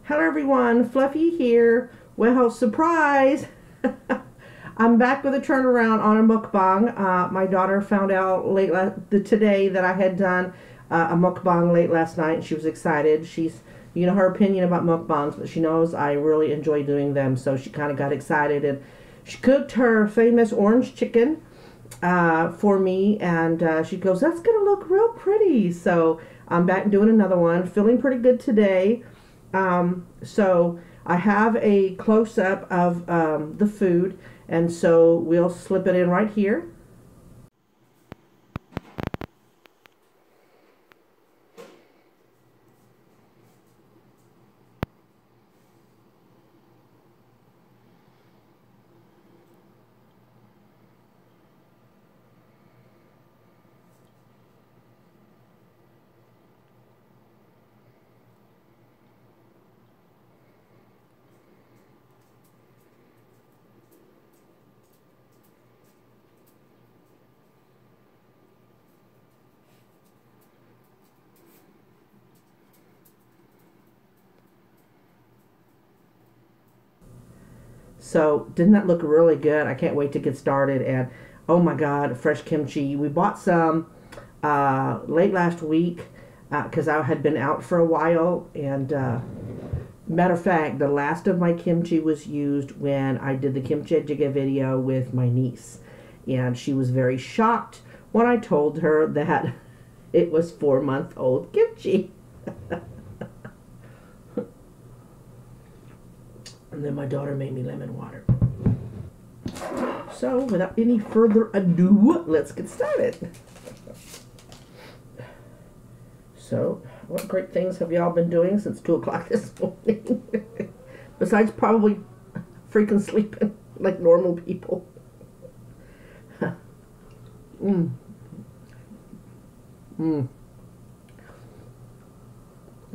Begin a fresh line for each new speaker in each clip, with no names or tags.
Hello everyone, Fluffy here. Well, surprise! I'm back with a turnaround on a mukbang. My daughter found out today that I had done a mukbang late last night, and she was excited. She's, you know, her opinion about mukbangs, but she knows I really enjoy doing them, so she kind of got excited, and she cooked her famous orange chicken for me, and she goes, "That's gonna look real pretty." So I'm back doing another one, feeling pretty good today. So I have a close-up of the food, and so we'll slip it in right here. So didn't that look really good? I can't wait to get started. And oh my God, fresh kimchi. We bought some late last week because I had been out for a while. And matter of fact, the last of my kimchi was used when I did the kimchi jjigae video with my niece. And she was very shocked when I told her that it was 4-month-old kimchi. And then my daughter made me lemon water. So, without any further ado, let's get started. So, what great things have y'all been doing since 2 o'clock this morning? Besides probably freaking sleeping like normal people.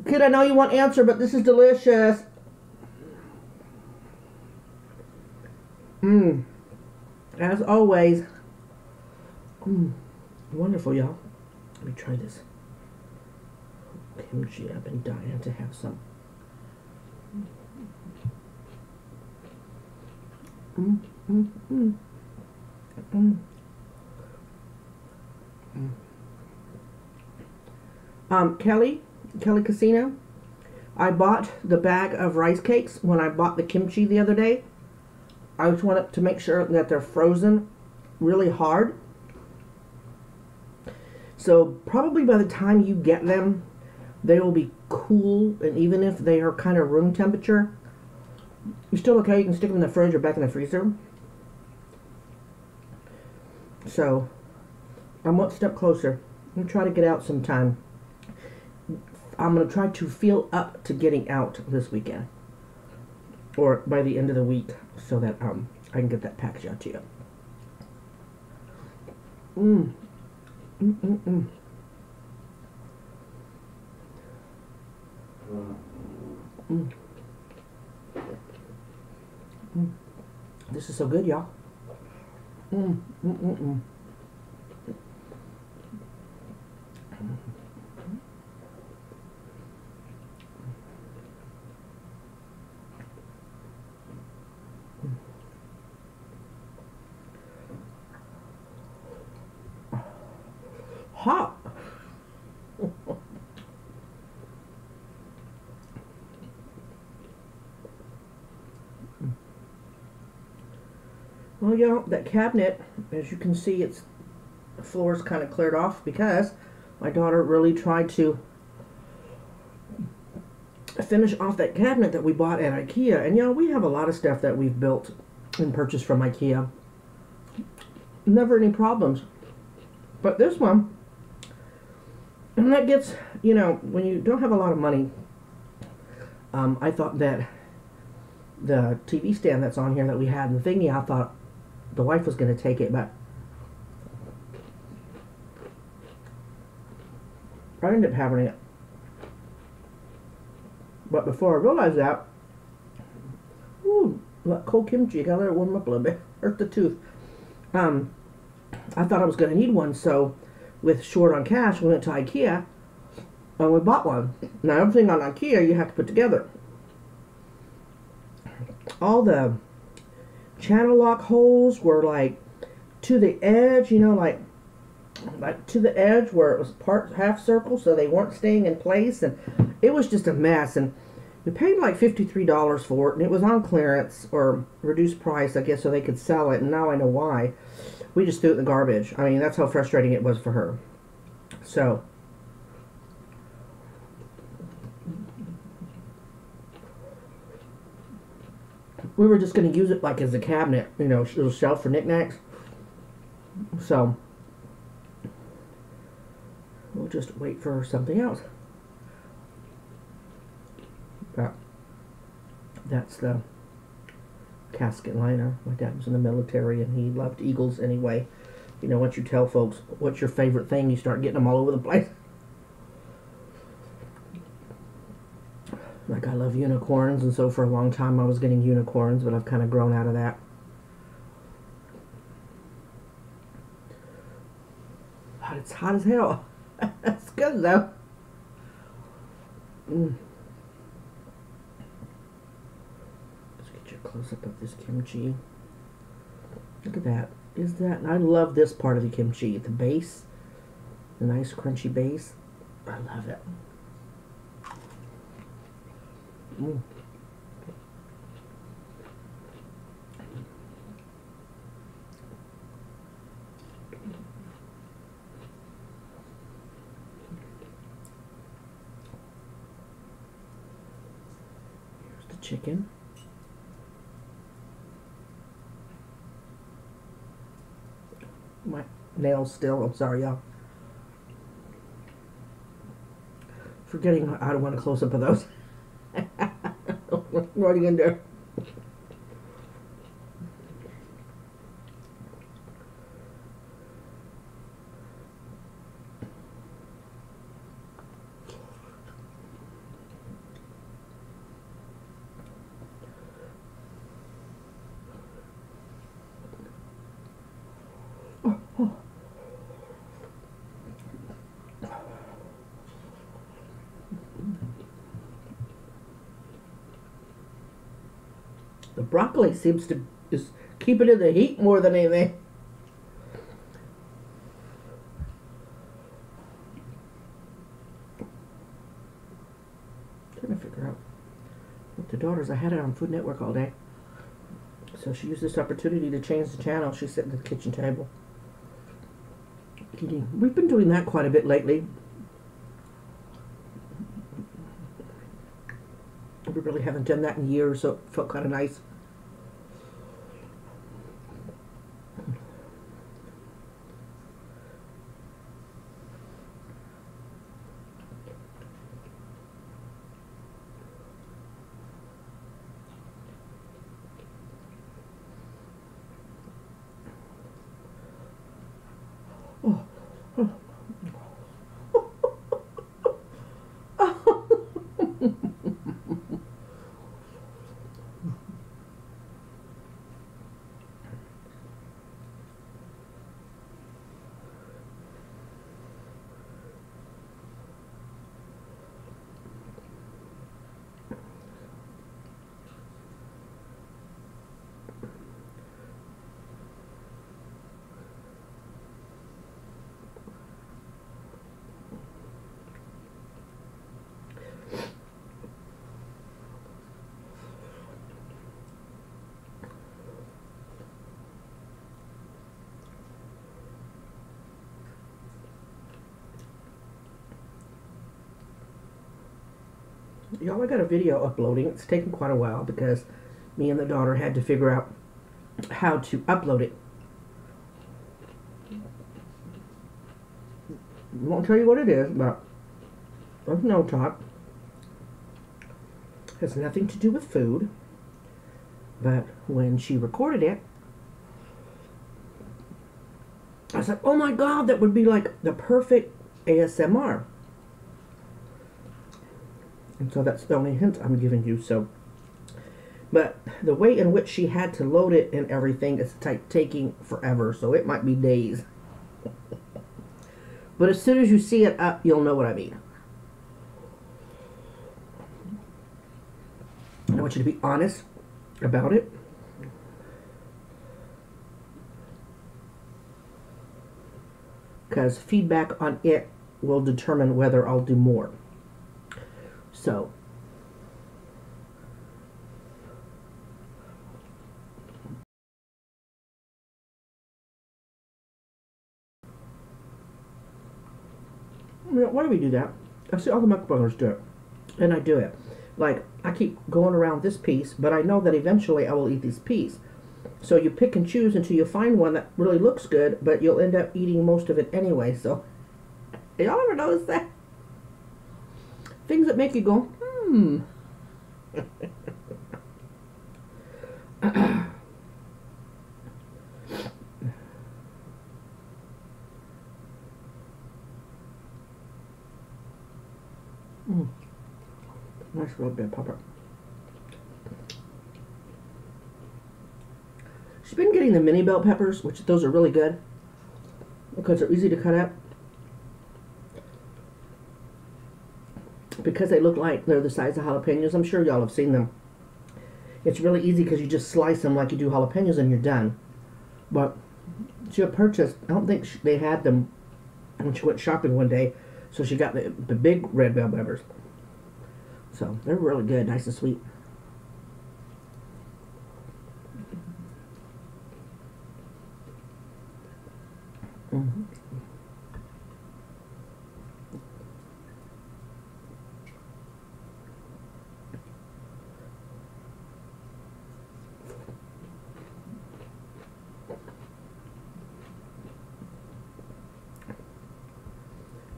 Kid, I know you want answer, but this is delicious. As always. Wonderful, y'all. Let me try this kimchi. I've been dying to have some. Kelly Casino, I bought the bag of rice cakes when I bought the kimchi the other day. I just wanted to make sure that they're frozen really hard. So probably by the time you get them, they will be cool, and even if they are kind of room temperature, you're still okay. You can stick them in the fridge or back in the freezer. So I'm one step closer. I'm going to try to get out sometime. I'm going to try to feel up to getting out this weekend, or by the end of the week, so that I can get that package out to you. This is so good, y'all. Hot. Well, y'all, that cabinet, as you can see, the floor's kind of cleared off because my daughter really tried to finish off that cabinet that we bought at IKEA. And y'all, we have a lot of stuff that we've built and purchased from IKEA. Never any problems. But this one, and that gets, you know, when you don't have a lot of money, I thought that the TV stand that's on here that we had in the thingy, I thought the wife was going to take it, but I ended up having it. But before I realized that, ooh, that cold kimchi, I gotta let it warm up a little bit. Hurt the tooth. I thought I was going to need one, so with short on cash, we went to IKEA and we bought one. Now, everything on IKEA you have to put together. all the channel lock holes were like to the edge, you know, like to the edge where it was part half circle, so they weren't staying in place, and it was just a mess. And we paid like $53 for it, and it was on clearance or reduced price, I guess, so they could sell it. And now I know why. We just threw it in the garbage. I mean, that's how frustrating it was for her. So we were just going to use it like as a cabinet, you know, little shelf for knickknacks. So we'll just wait for something else. But that's the casket liner. My dad was in the military and he loved eagles anyway. You know, once you tell folks what's your favorite thing, you start getting them all over the place. Like, I love unicorns, and so for a long time I was getting unicorns, but I've kind of grown out of that. But it's hot as hell. That's good though. Let's get you a close-up of this kimchi. Look at that. Is that? And I love this part of the kimchi. The base. The nice crunchy base. I love it. Mm. Here's the chicken. My nails still, I'm sorry y'all. Forgetting I don't want a close-up of those. What are you gonna do? The broccoli seems to just keep it in the heat more than anything. Trying to figure out what the daughters. I had it on Food Network all day, so she used this opportunity to change the channel. She's sitting at the kitchen table eating. We've been doing that quite a bit lately. We really haven't done that in years, so it felt kind of nice. Oh. Y'all, I got a video uploading. It's taken quite a while because me and the daughter had to figure out how to upload it. I won't tell you what it is, but there's no talk. It has nothing to do with food. But when she recorded it, I was like, oh my God, that would be like the perfect ASMR. And so that's the only hint I'm giving you. So, but the way in which she had to load it and everything is taking forever. So it might be days. But as soon as you see it up, you'll know what I mean. I want you to be honest. about it. Because feedback on it will determine whether I'll do more. So, why do we do that? I see all the mukbangers do it, and I do it. Like, I keep going around this piece, but I know that eventually I will eat this piece. So you pick and choose until you find one that really looks good, but you'll end up eating most of it anyway. So, y'all ever notice that? Things that make you go, Nice red bell pepper. She's been getting the mini bell peppers, which those are really good because they're easy to cut up. Because they look like they're the size of jalapenos. I'm sure y'all have seen them. It's really easy because you just slice them like you do jalapenos and you're done. But she purchased, I don't think they had them when she went shopping one day, so she got the big red bell peppers. So they're really good, nice and sweet.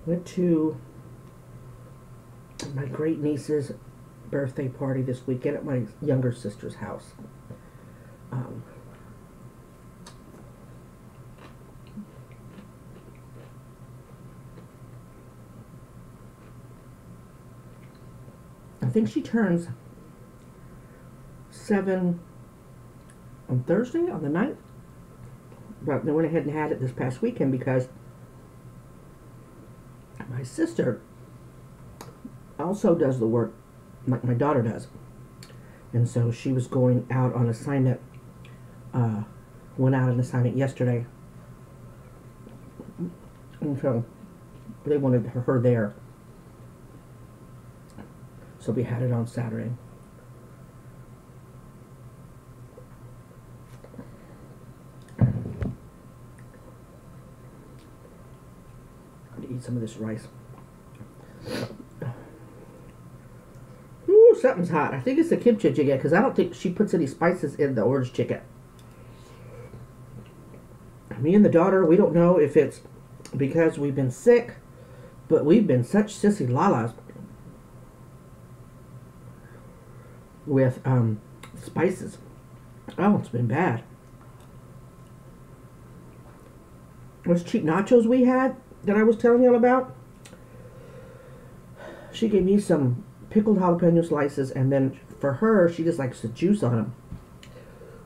Went to my great niece's birthday party this weekend at my younger sister's house. I think she turns 7 on Thursday, on the 9th. But they went ahead and had it this past weekend because my sister also does the work like my daughter does. And so she was going out on assignment, went out on assignment yesterday. And so they wanted her there. So we had it on Saturday. I'm going to eat some of this rice. Ooh, something's hot. I think it's the kimchi jjigae because I don't think she puts any spices in the orange chicken. Me and the daughter, we don't know if it's because we've been sick, but we've been such sissy lalas with spices. Oh, it's been bad. Those cheap nachos we had that I was telling y'all about, she gave me some pickled jalapeno slices, and then for her, she just likes the juice on them.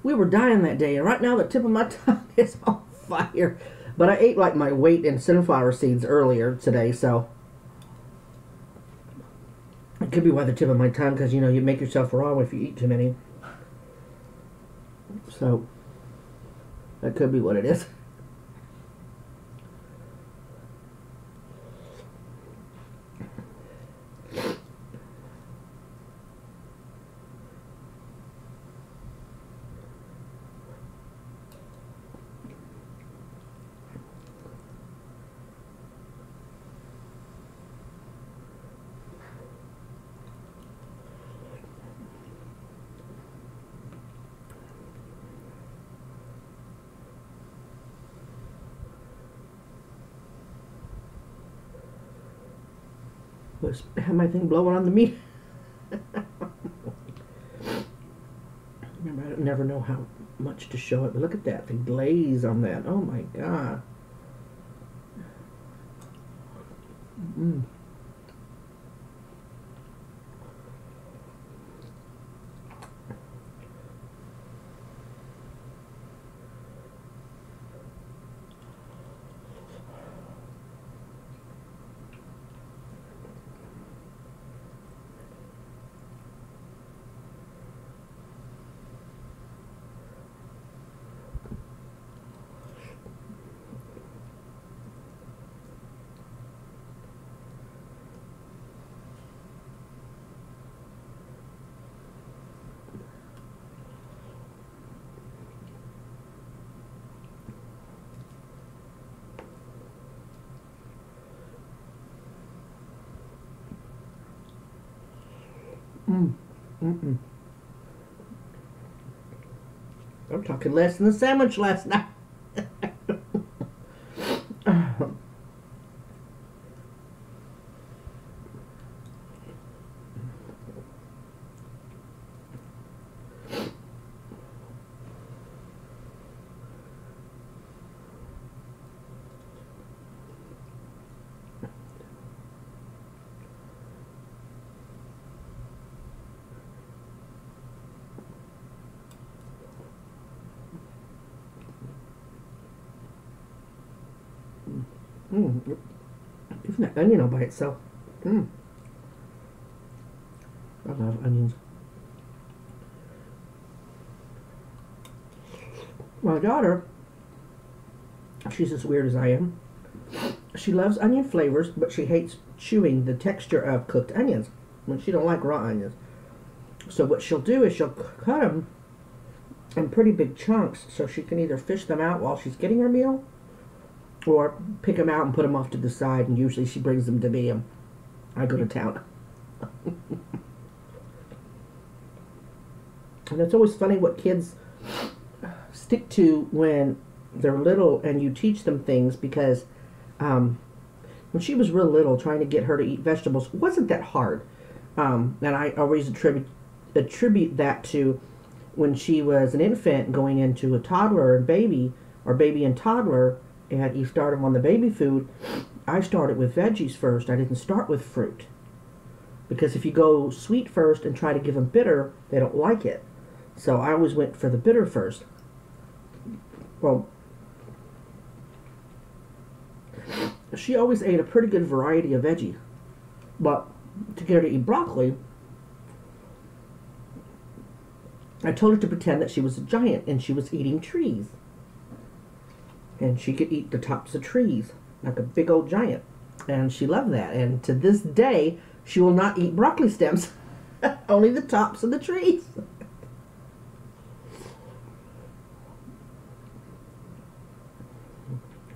We were dying that day, and right now the tip of my tongue is on fire. But I ate like my weight in sunflower seeds earlier today, so it could be why the tip of my tongue, because you know you make yourself wrong if you eat too many. So that could be what it is. Have my thing blowing on the meat. Remember, I never know how much to show it, but look at that, the glaze on that. Oh my god. Mm. Mm-mm. I'm talking less than the sandwich last night. Mm. Even that onion all by itself. Mm. I love onions. My daughter, she's as weird as I am. She loves onion flavors, but she hates chewing the texture of cooked onions. When she don't like raw onions. So what she'll do is she'll cut them in pretty big chunks so she can either fish them out while she's getting her meal or pick them out and put them off to the side, and usually she brings them to me and I go to town. And it's always funny what kids stick to when they're little and you teach them things, because when she was real little, trying to get her to eat vegetables wasn't that hard. And I always attribute that to when she was an infant going into a toddler and baby, or baby and toddler, and you start them on the baby food. I started with veggies first. I didn't start with fruit. Because if you go sweet first and try to give them bitter, they don't like it. So I always went for the bitter first. Well, she always ate a pretty good variety of veggie. But to get her to eat broccoli, I told her to pretend that she was a giant and she was eating trees. And she could eat the tops of trees like a big old giant. And she loved that. And to this day, she will not eat broccoli stems. Only the tops of the trees.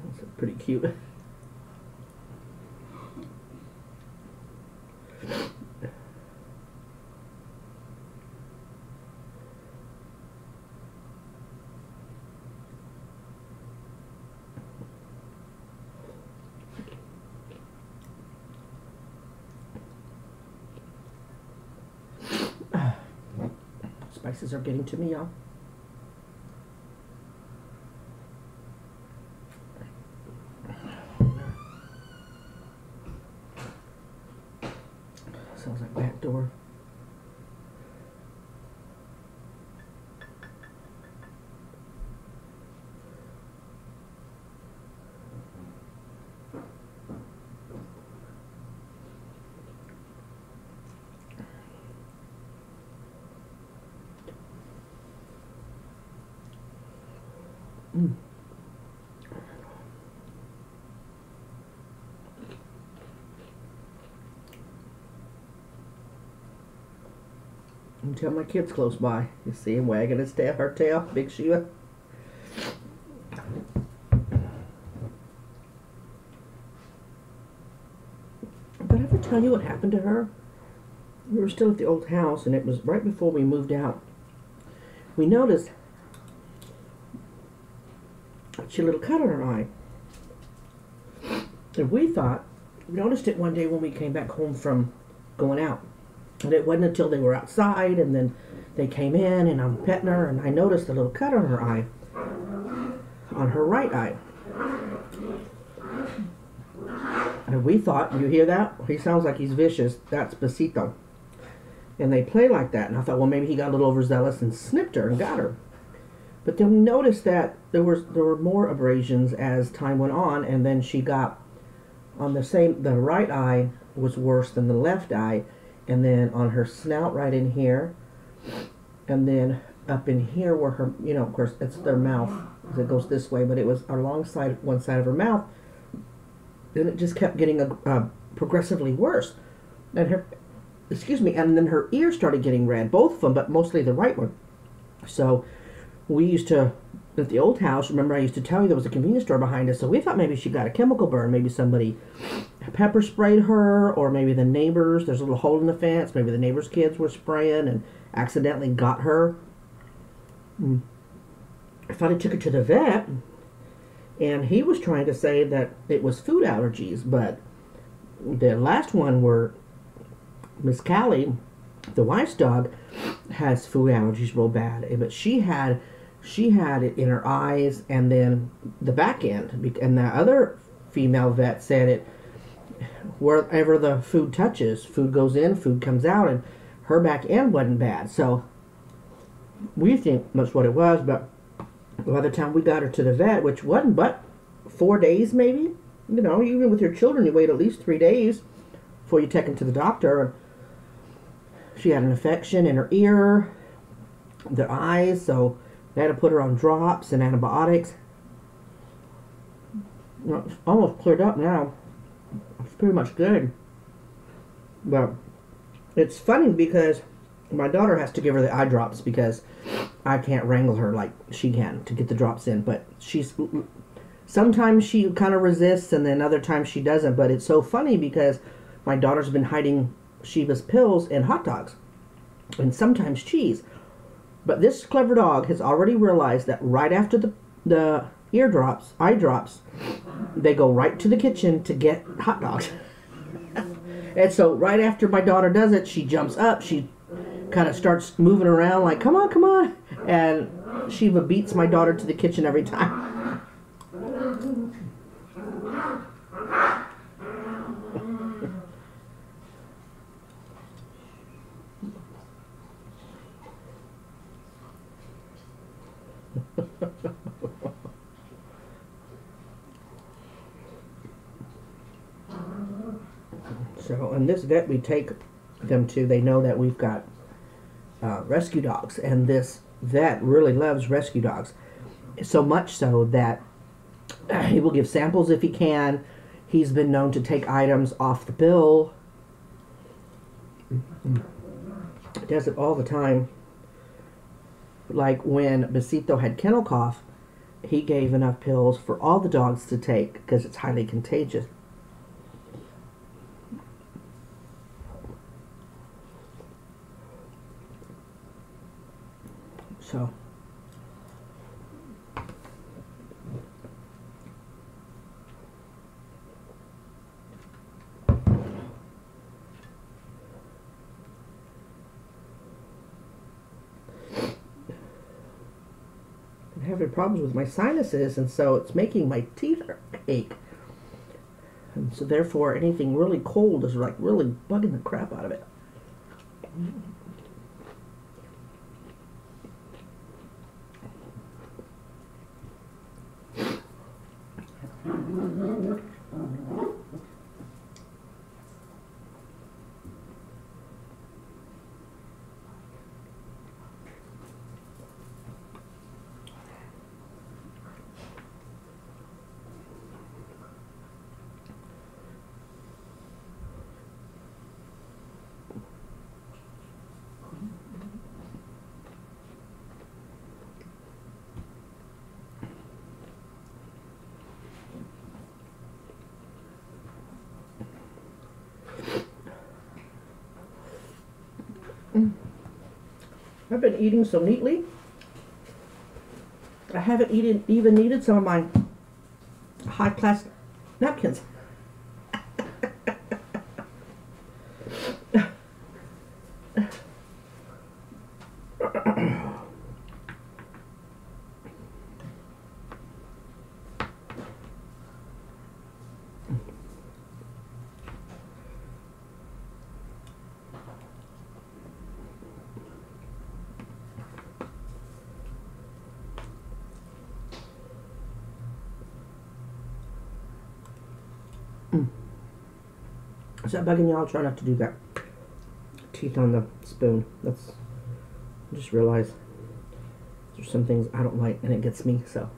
That's pretty cute. Spices are getting to me, y'all. Sounds like back door. Mm. Until my kid's close by. You see him wagging his tail, her tail, Big Shiva. Did I ever tell you what happened to her? We were still at the old house, and it was right before we moved out. We noticed she had a little cut on her eye. And we noticed it one day when we came back home from going out. And it wasn't until they were outside and then they came in and I'm petting her and I noticed a little cut on her eye. On her right eye. And we thought, you hear that? He sounds like he's vicious. That's Besito. And they play like that. And I thought, well, maybe he got a little overzealous and snipped her and got her. But then we noticed that there were more abrasions as time went on, and then she got on the right eye was worse than the left eye, and then on her snout right in here, and then up in here where her, of course it's their mouth, it goes this way, but it was alongside one side of her mouth, and it just kept getting progressively worse. And and then her ears started getting red, both of them, but mostly the right one. So we used to, at the old house, remember I used to tell you there was a convenience store behind us, so we thought maybe she got a chemical burn, maybe somebody pepper sprayed her, or maybe the neighbors. There's a little hole in the fence. Maybe the neighbors' kids were spraying and accidentally got her. I finally took her to the vet, and he was trying to say that it was food allergies, but the last one were Miss Callie, the wife's dog, has food allergies real bad, but she had it in her eyes and then the back end, and the other female vet said it wherever the food touches, food goes in, food comes out, and her back end wasn't bad. So we think that's what it was, but by the time we got her to the vet, which wasn't but 4 days maybe, you know, even with your children, you wait at least 3 days before you take them to the doctor. And she had an infection in her ear, the eyes, so they had to put her on drops and antibiotics. Well, it's almost cleared up now. It's pretty much good. But it's funny because my daughter has to give her the eye drops because I can't wrangle her like she can to get the drops in. But sometimes she kind of resists, and then other times she doesn't. But it's so funny because my daughter's been hiding Shiva's pills in hot dogs and sometimes cheese. But this clever dog has already realized that right after the eye drops, they go right to the kitchen to get hot dogs. And so right after my daughter does it, she jumps up, she kind of starts moving around like, come on, come on. And Shiva beats my daughter to the kitchen every time. So, and this vet we take them to, they know that we've got rescue dogs, and this vet really loves rescue dogs. So much so that he will give samples if he can. He's been known to take items off the bill. He does it all the time. Like when Besito had kennel cough, he gave enough pills for all the dogs to take because it's highly contagious. So I'm having problems with my sinuses, and so it's making my teeth ache. And so therefore anything really cold is like really bugging the crap out of it. I've been eating so neatly. I haven't even needed some of my high-class napkins. Is that bugging y'all? Try not to do that. Teeth on the spoon. I just realized there's some things I don't like and it gets me, so.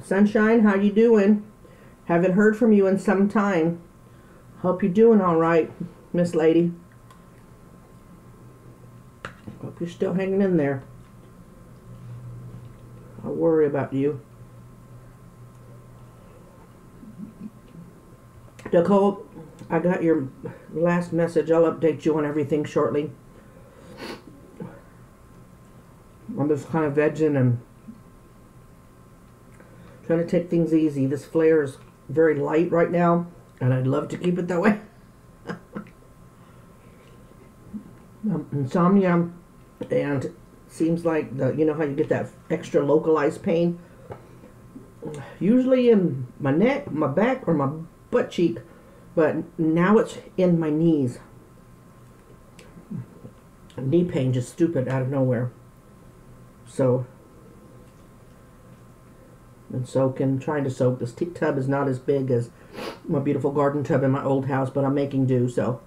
Sunshine, how you doing? Haven't heard from you in some time. Hope you're doing all right, Miss Lady. Hope you're still hanging in there. I worry about you. Nicole, I got your last message. I'll update you on everything shortly. I'm just kind of vegging and trying to take things easy. This flare is very light right now, and I'd love to keep it that way. Insomnia, and seems like you know how you get that extra localized pain, usually in my neck, my back, or my butt cheek, but now it's in my knees. Knee pain, just stupid out of nowhere. So, and soaking, trying to soak. This tub is not as big as my beautiful garden tub in my old house, but I'm making do, so.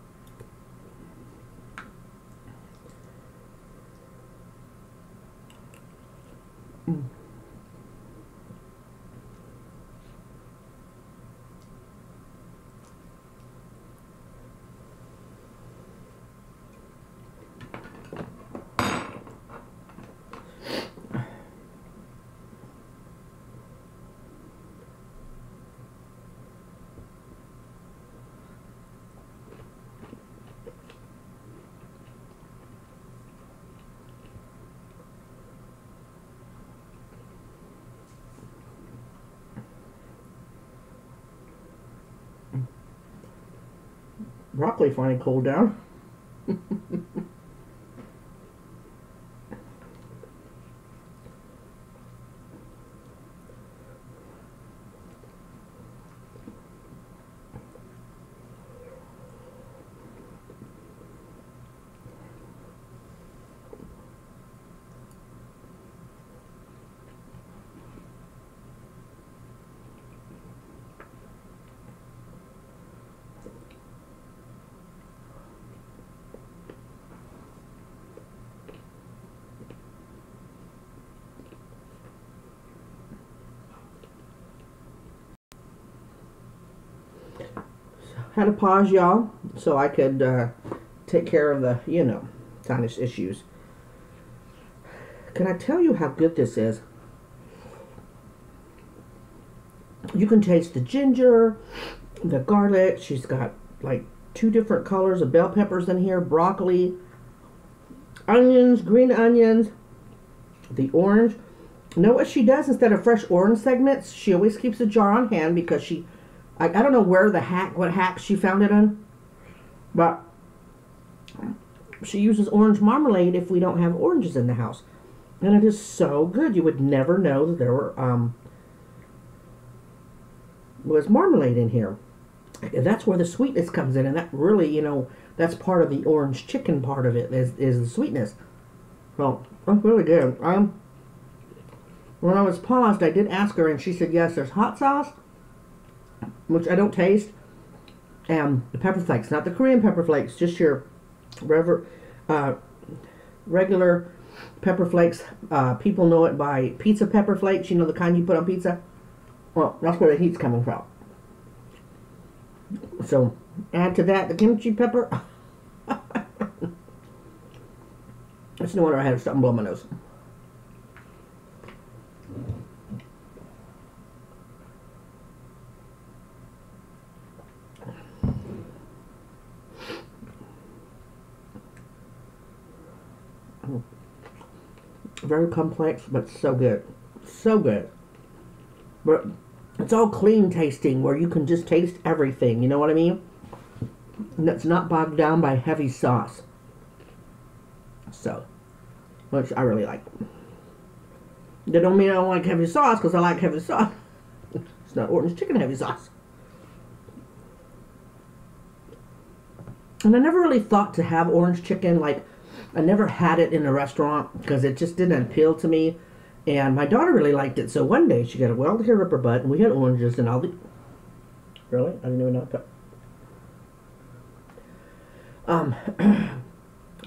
Broccoli finally cooled down. Had to pause, y'all, so I could take care of the, you know, sinus issues. Can I tell you how good this is? You can taste the ginger, the garlic. She's got like 2 different colors of bell peppers in here, broccoli, onions, green onions, the orange. You know what she does? Instead of fresh orange segments, she always keeps a jar on hand because she, I don't know where what hack she found it in, but she uses orange marmalade if we don't have oranges in the house. And it is so good. You would never know that there was marmalade in here. And that's where the sweetness comes in, and that really, you know, that's part of the orange chicken part of it is the sweetness. Well, that's really good. When I was paused, I did ask her, and she said yes, there's hot sauce, which I don't taste, and the pepper flakes, not the Korean pepper flakes, just your regular pepper flakes. People know it by pizza pepper flakes, you know, the kind you put on pizza. Well, that's where the heat's coming from. So, add to that the kimchi pepper. It's no wonder I had something blow my nose. Very complex, but so good. So good. But it's all clean tasting, where you can just taste everything, you know what I mean? And it's not bogged down by heavy sauce. So, which I really like. That don't mean I don't like heavy sauce, because I like heavy sauce. It's not orange chicken heavy sauce. And I never really thought to have orange chicken, like, I never had it in a restaurant because it just didn't appeal to me. And my daughter really liked it, so one day she got a weld hair up her butt, and we had oranges and all the... Really? I didn't even know that.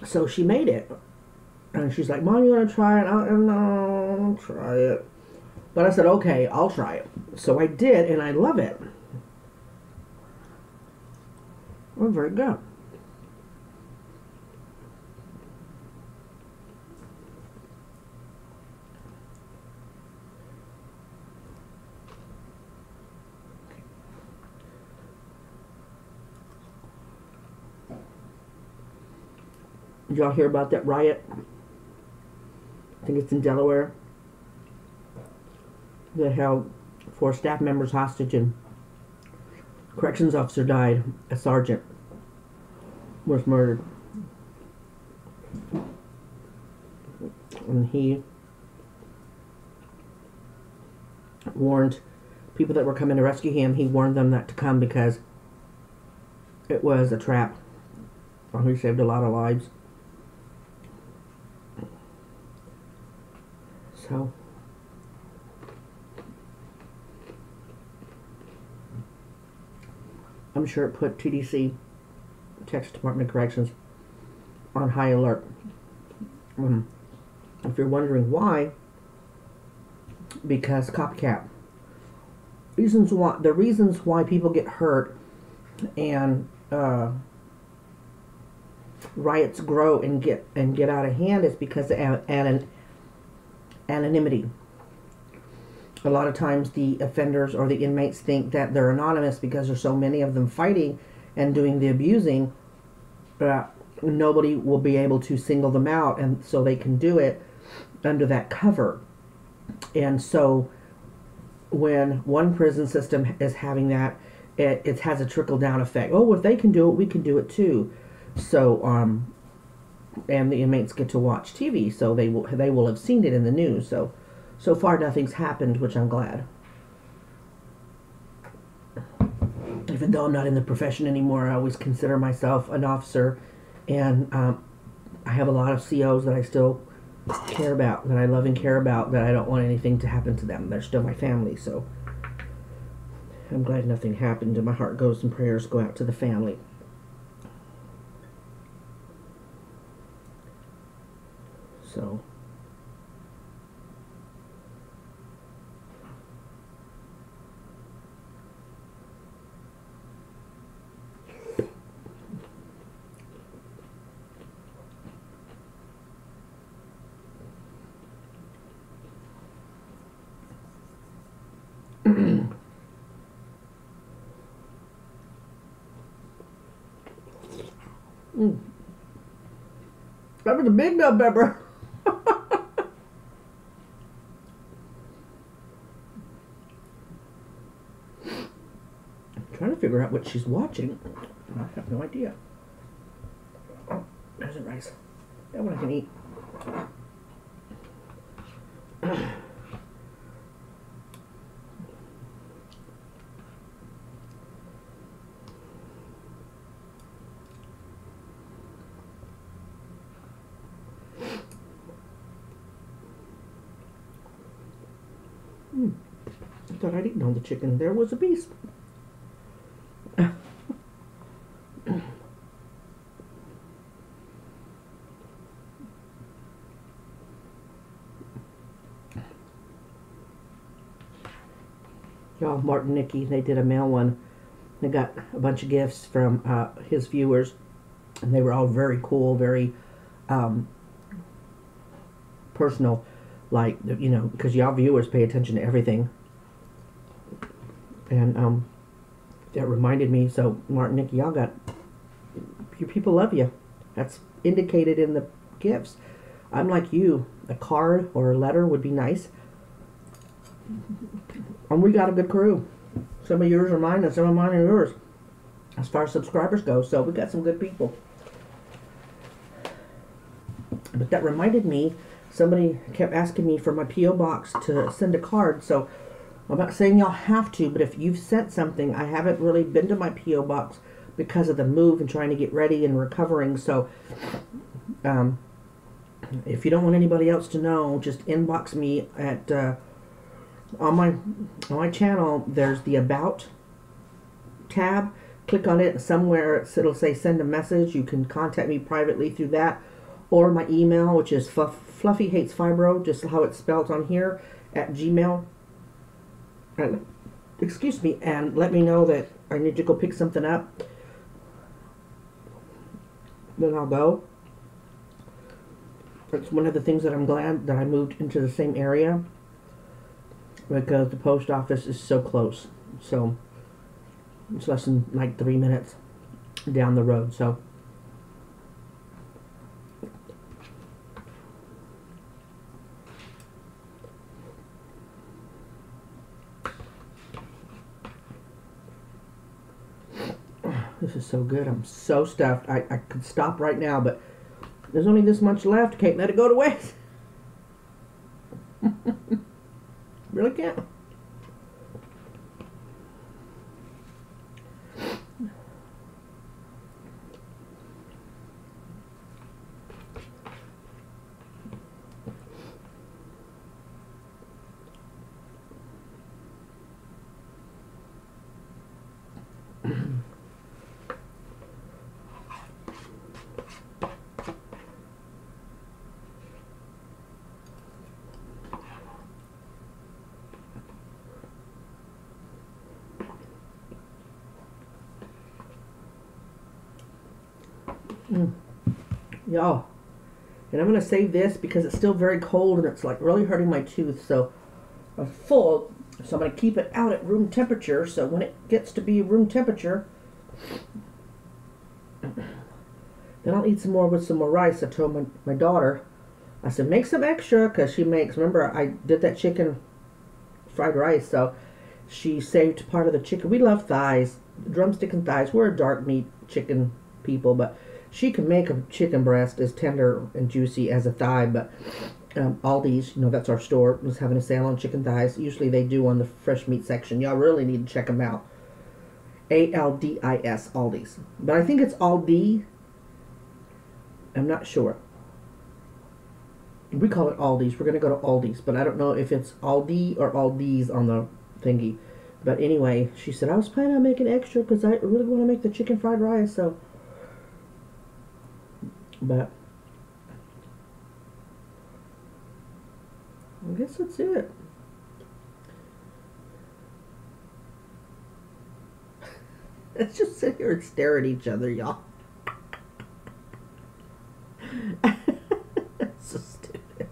So she made it. And she's like, Mom, you want to try it? I don't know, I'll try it. But I said, okay, I'll try it. So I did, and I love it. Well, very good. Did y'all hear about that riot? I think it's in Delaware. That held 4 staff members hostage and corrections officer died. A sergeant was murdered. And he warned people that were coming to rescue him, he warned them not to come because it was a trap. Well, he saved a lot of lives. So I'm sure it put TDC, Texas Department of Corrections, on high alert. If you're wondering why, because copycat. The reasons why people get hurt and riots grow and get out of hand is because of anonymity. A lot of times the offenders or the inmates think that they're anonymous because there's so many of them fighting and doing the abusing. Nobody will be able to single them out, and so they can do it under that cover. And so when one prison system is having that, it has a trickle-down effect. Oh, if they can do it, we can do it too. So, and the inmates get to watch TV, so they will have seen it in the news. So far nothing's happened, which I'm glad. Even though I'm not in the profession anymore, I always consider myself an officer, and I have a lot of COs that I still care about, that I love and care about, that I don't want anything to happen to them. They're still my family, so I'm glad nothing happened, and my heart goes and prayers go out to the family. So that was a big bell pepper. I'm trying to figure out what she's watching. I have no idea. Oh, there's the rice. That one I can eat. I thought I'd eaten all the chicken. There was a piece. Y'all, Martin Nicky, they did a mail one. They got a bunch of gifts from his viewers, and they were all very cool, very personal, like, you know, because y'all viewers pay attention to everything. And that reminded me, so Martin, Nicky, y'all got, your people love you. That's indicated in the gifts. I'm like you, a card or a letter would be nice. And we got a good crew. Some of yours are mine and some of mine are yours, as far as subscribers go. So we got some good people. But that reminded me, somebody kept asking me for my P.O. box to send a card. So I'm not saying y'all have to, but if you've sent something, I haven't really been to my P.O. box because of the move and trying to get ready and recovering. So if you don't want anybody else to know, just inbox me at on my channel. There's the About tab. Click on it. Somewhere it'll say send a message. You can contact me privately through that, or my email, which is fluffyhatesfibro, just how it's spelled on here, at Gmail. and, excuse me, and let me know that I need to go pick something up. Then I'll go. It's one of the things that I'm glad that I moved into the same area, because the post office is so close. So it's less than like 3 minutes down the road. So this is so good. I'm so stuffed. I could stop right now, but there's only this much left. Can't let it go to waste. Really can't. Y'all, and I'm going to save this because it's still very cold and it's like really hurting my tooth. So I'm full, so I'm going to keep it out at room temperature, so when it gets to be room temperature, then I'll eat some more with some more rice. I told my daughter, I said, make some extra, because she makes, remember I did that chicken fried rice, so she saved part of the chicken. We love thighs, drumstick and thighs. We're a dark meat chicken people, but she can make a chicken breast as tender and juicy as a thigh. But Aldi's, you know, that's our store, is having a sale on chicken thighs. Usually they do on the fresh meat section. Y'all really need to check them out. ALDIS, Aldi's. But I think it's Aldi. I'm not sure. We call it Aldi's. We're going to go to Aldi's, but I don't know if it's Aldi or Aldi's on the thingy. But anyway, she said, I was planning on making extra because I really want to make the chicken fried rice, so. But I guess that's it. Let's just sit here and stare at each other, y'all. So stupid.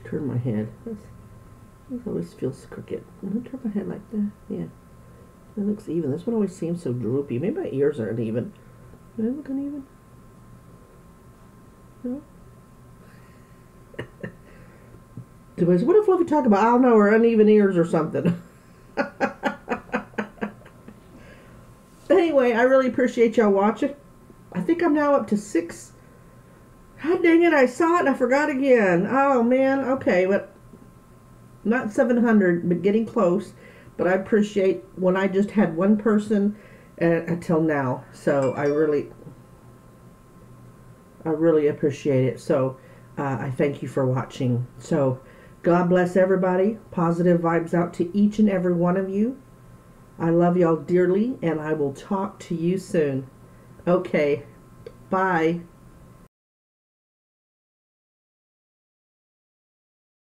Turn my head. This always feels crooked. I'm gonna turn my head like that. Yeah. It looks even. This one always seems so droopy. Maybe my ears aren't even. Do they look uneven? No? What if we talk about, I don't know, or uneven ears or something? Anyway, I really appreciate y'all watching. I think I'm now up to 6. God dang it, I saw it and I forgot again. Oh man, okay, but not 700, but getting close. But I appreciate when I just had one person until now. So I really appreciate it. So I thank you for watching. So God bless everybody. Positive vibes out to each and every one of you. I love y'all dearly, and I will talk to you soon. Okay, bye.